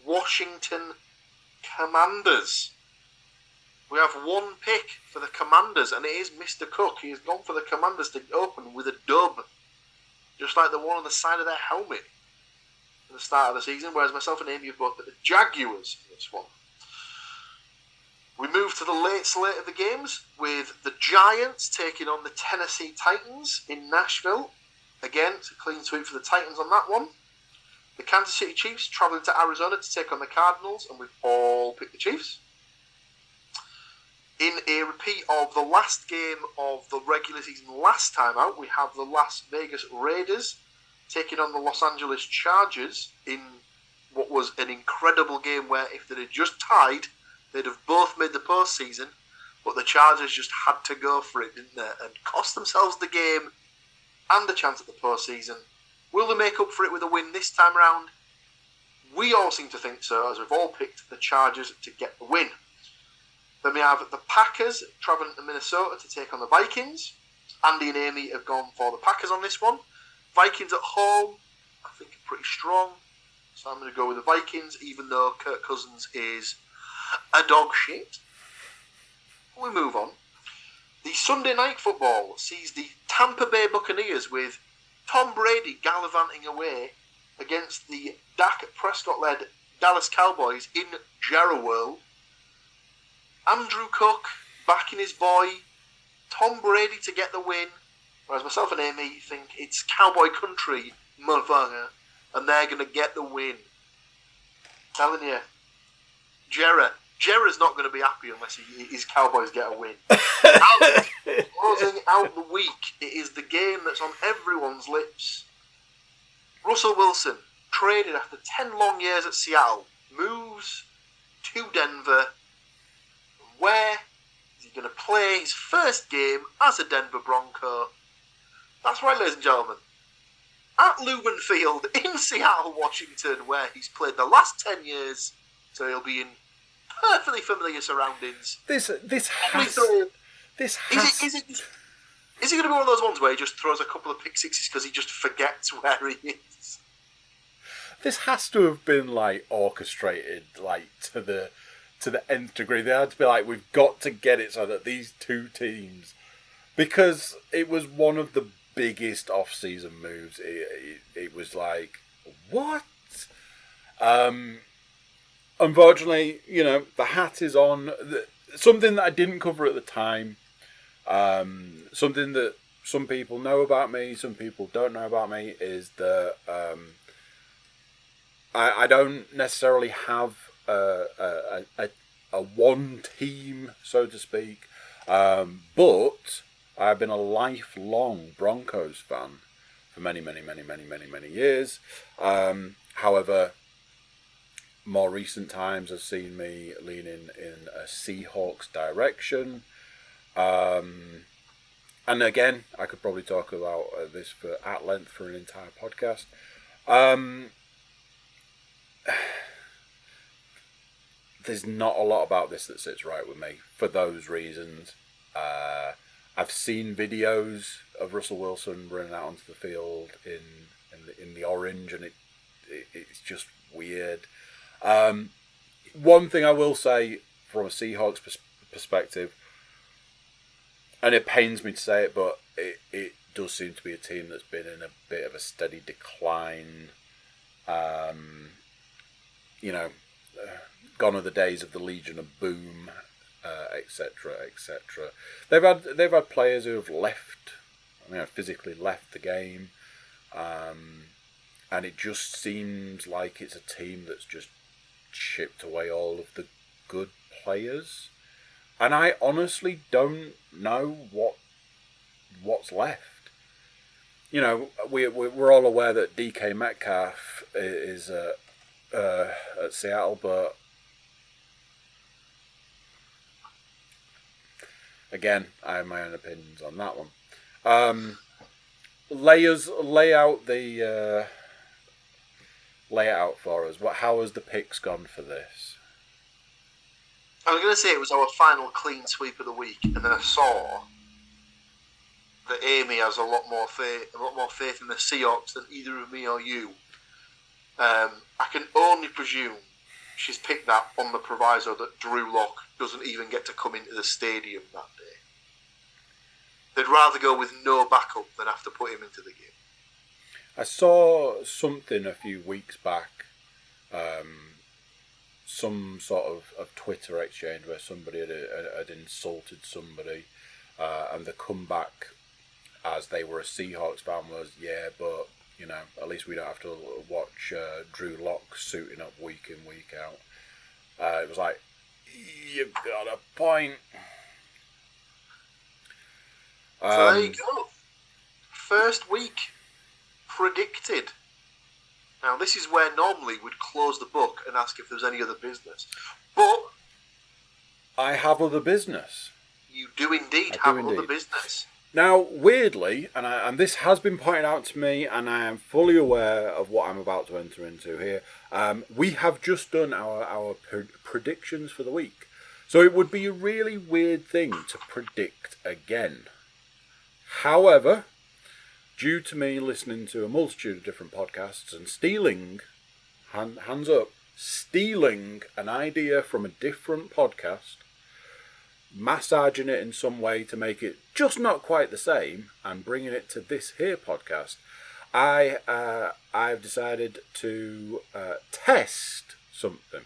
Washington Commanders. We have one pick for the Commanders, and it is Mr. Cook. He has gone for the Commanders to open with a dub, just like the one on the side of their helmet at the start of the season, whereas myself and Amy have both put the Jaguars in this one. We move to the late slate of the games with the Giants taking on the Tennessee Titans in Nashville. Again, it's a clean sweep for the Titans on that one. The Kansas City Chiefs travelling to Arizona to take on the Cardinals, and we've all picked the Chiefs. In a repeat of the last game of the regular season last time out, we have the Las Vegas Raiders taking on the Los Angeles Chargers in what was an incredible game where if they'd have just tied, they'd have both made the postseason, but the Chargers just had to go for it, didn't they? And cost themselves the game and a chance at the postseason. Will they make up for it with a win this time round? We all seem to think so, as we've all picked the Chargers to get the win. Then we have the Packers travelling to Minnesota to take on the Vikings. Andy and Amy have gone for the Packers on this one. Vikings at home, I think, are pretty strong. So I'm going to go with the Vikings, even though Kirk Cousins is a dog shit. We move on. The Sunday night football sees the Tampa Bay Buccaneers with Tom Brady gallivanting away against the Dak Prescott-led Dallas Cowboys in Jerry World. Andrew Cook backing his boy, Tom Brady to get the win, whereas myself and Amy think it's Cowboy Country, motherfucker, and they're going to get the win. Telling you, Jerry's not going to be happy unless his Cowboys get a win. Closing out the week, it is the game that's on everyone's lips. Russell Wilson, traded after 10 long years at Seattle, moves to Denver. Where is he going to play his first game as a Denver Bronco? That's right, ladies and gentlemen. At Lumen Field in Seattle, Washington, where he's played the last 10 years, so he'll be in perfectly familiar surroundings. Is it going to be one of those ones where he just throws a couple of pick sixes because he just forgets where he is? This has to have been like orchestrated, like to the nth degree. They had to be like, we've got to get it so that these two teams, because it was one of the biggest off-season moves. It was like, what? Unfortunately, the hat is on. Something that I didn't cover at the time. Something that some people know about me, some people don't know about me, is that I don't necessarily have a one team, so to speak, but I've been a lifelong Broncos fan for many years. However, more recent times have seen me leaning in a Seahawks direction. And again, I could probably talk about this at length for an entire podcast. There's not a lot about this that sits right with me for those reasons. I've seen videos of Russell Wilson running out onto the field in the orange, and it's just weird. One thing I will say from a Seahawks perspective, and it pains me to say it, but it does seem to be a team that's been in a bit of a steady decline. Gone are the days of the Legion of Boom, etc., etc. They've had players who have left, physically left the game, and it just seems like it's a team that's just chipped away all of the good players, and I honestly don't know what's left. We're all aware that DK Metcalf is at Seattle, but again, I have my own opinions on that one. Lay it out for us. How has the picks gone for this? I was going to say it was our final clean sweep of the week, and then I saw that Amy has a lot more faith in the Seahawks than either of me or you. I can only presume she's picked that on the proviso that Drew Lock doesn't even get to come into the stadium that day. They'd rather go with no backup than have to put him into the game. I saw something a few weeks back. some sort of Twitter exchange where somebody had insulted somebody, and the comeback, as they were a Seahawks fan, was, yeah, but, you know, at least we don't have to watch Drew Lock suiting up week in, week out. It was like, you've got a point. So there you go. First week predicted. Now, this is where normally we'd close the book and ask if there's any other business. But I have other business. You do indeed have other business. Now, weirdly, and this has been pointed out to me, and I am fully aware of what I'm about to enter into here, we have just done our predictions for the week. So it would be a really weird thing to predict again. However, due to me listening to a multitude of different podcasts and stealing, hands up, stealing an idea from a different podcast, massaging it in some way to make it just not quite the same, and bringing it to this here podcast, I've decided to test something.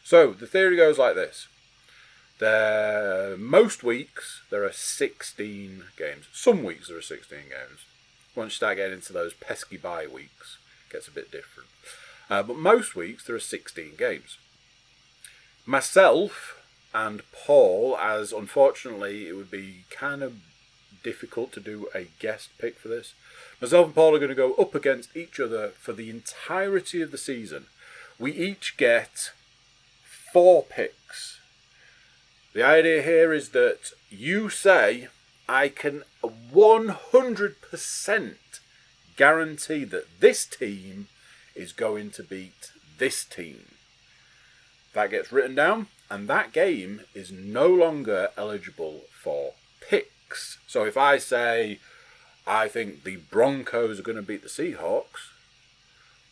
So the theory goes like this. Most weeks there are 16 games. Some weeks there are 16 games. Once you start getting into those pesky bye weeks, it gets a bit different. But most weeks there are 16 games. Myself and Paul, as unfortunately it would be kind of difficult to do a guest pick for this, myself and Paul are going to go up against each other for the entirety of the season. We each get 4 picks. The idea here is that you say, I can 100% guarantee that this team is going to beat this team. That gets written down, and that game is no longer eligible for picks. So if I say, I think the Broncos are going to beat the Seahawks,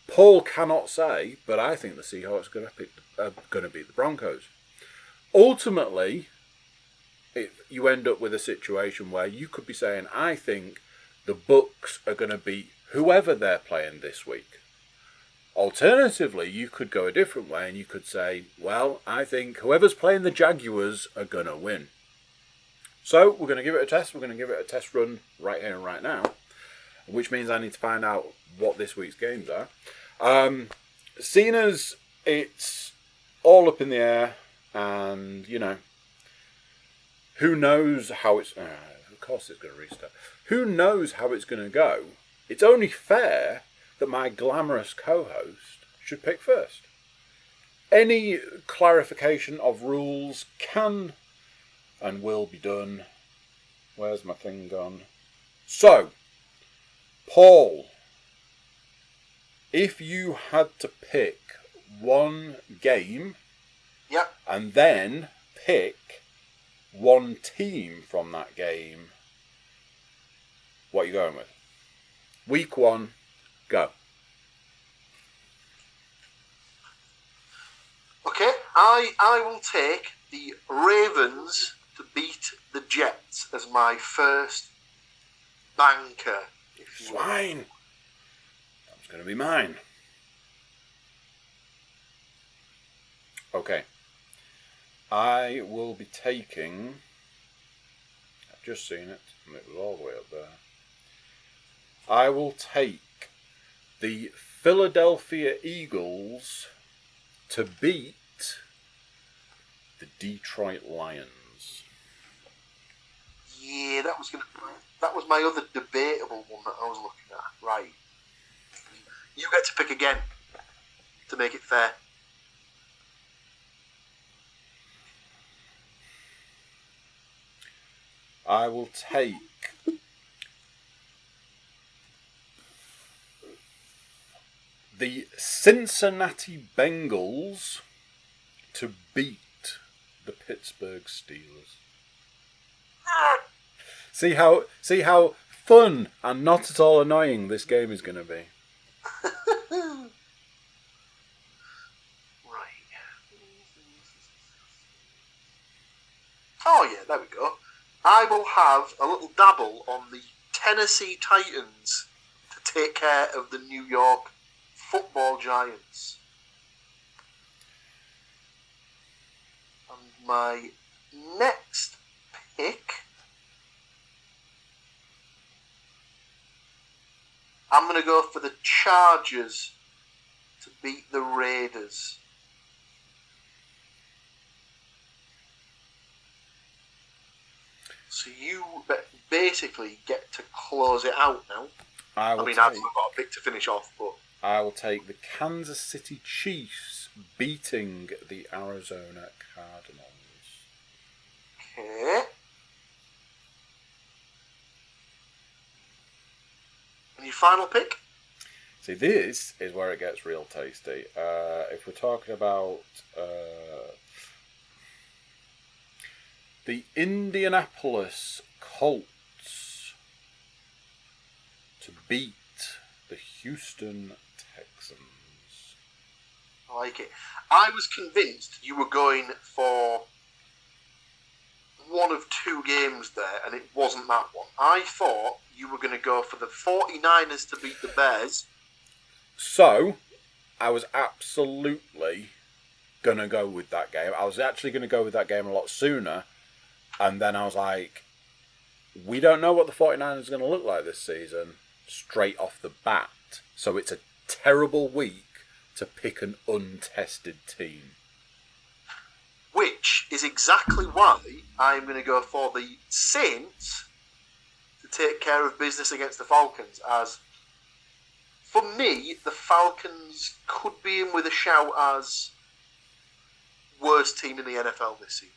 Paul cannot say, but I think the Seahawks are going to beat the Broncos. Ultimately, you end up with a situation where you could be saying, I think the Bucks are going to beat whoever they're playing this week. Alternatively, you could go a different way and you could say, well, I think whoever's playing the Jaguars are going to win. So we're going to give it a test. We're going to give it a test run right here and right now, which means I need to find out what this week's games are. Seeing as it's all up in the air, and, you know, who knows how it's... of course it's going to restart. Who knows how it's going to go? It's only fair that my glamorous co-host should pick first. Any clarification of rules can and will be done. Where's my thing gone? So, Paul, if you had to pick one game, yep, and then pick one team from that game, what are you going with? Week 1, go. Okay, I will take the Ravens to beat the Jets as my first banker. Swine! That's going to be mine. Okay. I will be taking... I've just seen it, and it was all the way up there. I will take the Philadelphia Eagles to beat the Detroit Lions. Yeah, that was my other debatable one that I was looking at. Right. You get to pick again to make it fair. I will take the Cincinnati Bengals to beat the Pittsburgh Steelers. See how fun and not at all annoying this game is going to be. Right. Oh yeah, there we go. I will have a little dabble on the Tennessee Titans to take care of the New York Football Giants. my next pick, I'm going to go for the Chargers to beat the Raiders. So you basically get to close it out now. I've still got a pick to finish off, but I will take the Kansas City Chiefs beating the Arizona Cardinals. okay. And your final pick? See, this is where it gets real tasty. If we're talking about the Indianapolis Colts to beat the Houston Texans. I like it. I was convinced you were going for one of two games there, and it wasn't that one. I thought you were going to go for the 49ers to beat the Bears. So, I was absolutely going to go with that game. I was actually going to go with that game a lot sooner. And then I was like, we don't know what the 49ers are going to look like this season straight off the bat. So it's a terrible week to pick an untested team. Which is exactly why I'm going to go for the Saints to take care of business against the Falcons. As, for me, the Falcons could be in with a shout as worst team in the NFL this season.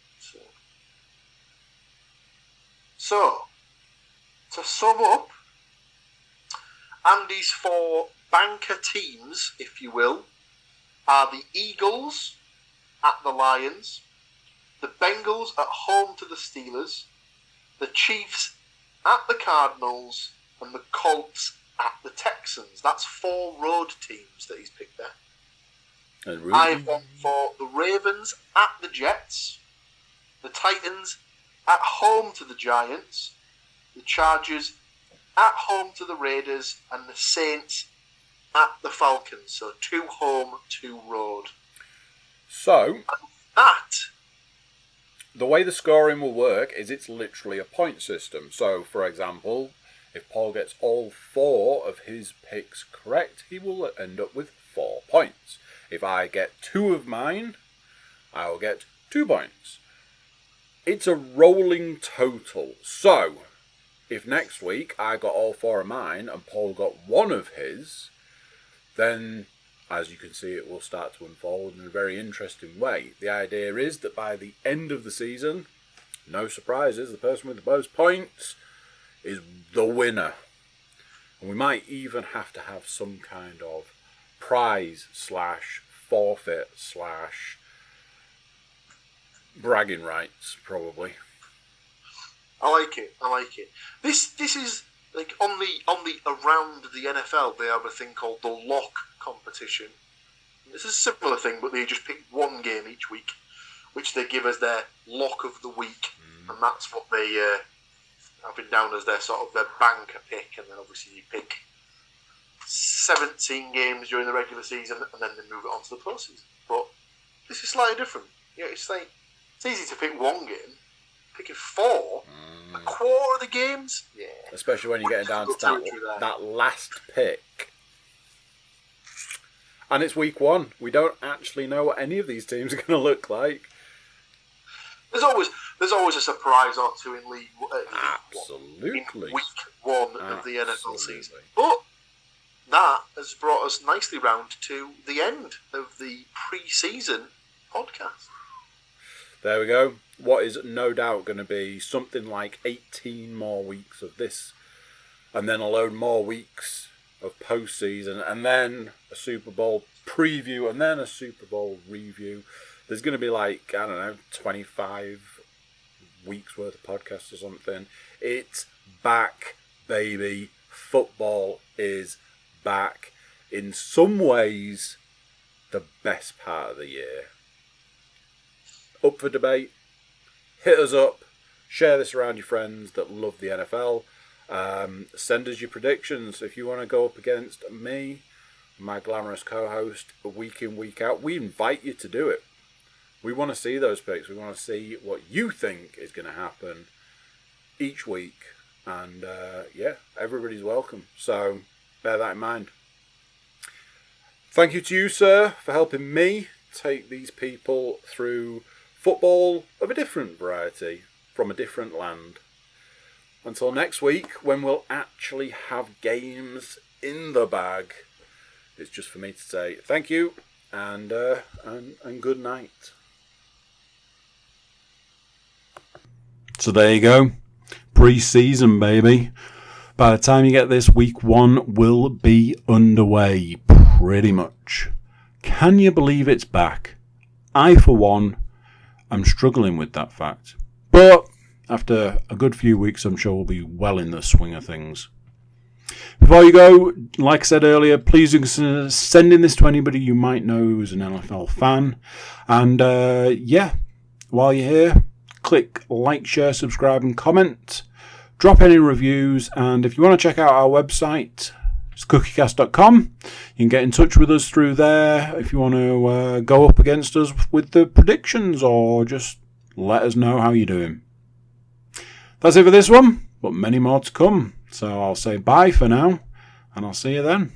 So, to sum up, Andy's four banker teams, if you will, are the Eagles at the Lions, the Bengals at home to the Steelers, the Chiefs at the Cardinals, and the Colts at the Texans. That's four road teams that he's picked there. I've gone for the Ravens at the Jets, the Titans at home to the Giants, the Chargers at home to the Raiders, and the Saints at the Falcons. So 2 home, 2 road. So, and that, the way the scoring will work is it's literally a point system. So, for example, if Paul gets all 4 of his picks correct, he will end up with 4 points. If I get 2 of mine, I will get 2 points. It's a rolling total. So, if next week I got all 4 of mine and Paul got 1 of his, then, as you can see, it will start to unfold in a very interesting way. The idea is that by the end of the season, no surprises, the person with the most points is the winner. And we might even have to have some kind of prize / forfeit / bragging rights, probably. I like it. This is like on the around the NFL they have a thing called the lock competition. It's a similar thing, but they just pick one game each week, which they give as their lock of the week, and that's what they have been down as their sort of their banker pick. And then obviously you pick 17 games during the regular season, and then they move it on to the postseason. But this is slightly different. Yeah, it's easy to pick one game. Picking 4, a quarter of the games, yeah. Especially when you're getting down to that last pick. And it's week 1. We don't actually know what any of these teams are going to look like. There's always a surprise or two in League Absolutely. In week 1 of the NFL season. But that has brought us nicely round to the end of the pre-season podcast. There we go. What is no doubt going to be something like 18 more weeks of this, and then a load more weeks of postseason, and then a Super Bowl preview, and then a Super Bowl review. There's going to be 25 weeks worth of podcasts or something. It's back, baby. Football is back. In some ways, the best part of the year. Up for debate. Hit us up. Share this around your friends that love the NFL. Send us your predictions. If you want to go up against me, my glamorous co-host, week in, week out, we invite you to do it. We want to see those picks. We want to see what you think is going to happen each week. And yeah, everybody's welcome. So bear that in mind. Thank you to you, sir, for helping me take these people through football of a different variety from a different land. Until next week, when we'll actually have games in the bag, it's just for me to say thank you and good night. So there you go. Pre-season, baby. By the time you get this, week 1 will be underway, pretty much. Can you believe it's back? I, for one, am struggling with that fact. But after a good few weeks, I'm sure we'll be well in the swing of things. Before you go, like I said earlier, please consider sending this to anybody you might know who's an NFL fan. And yeah, while you're here, click like, share, subscribe and comment. Drop any reviews. And if you want to check out our website, it's cookiecast.com. You can get in touch with us through there if you want to go up against us with the predictions or just let us know how you're doing. That's it for this one, but many more to come. So I'll say bye for now, and I'll see you then.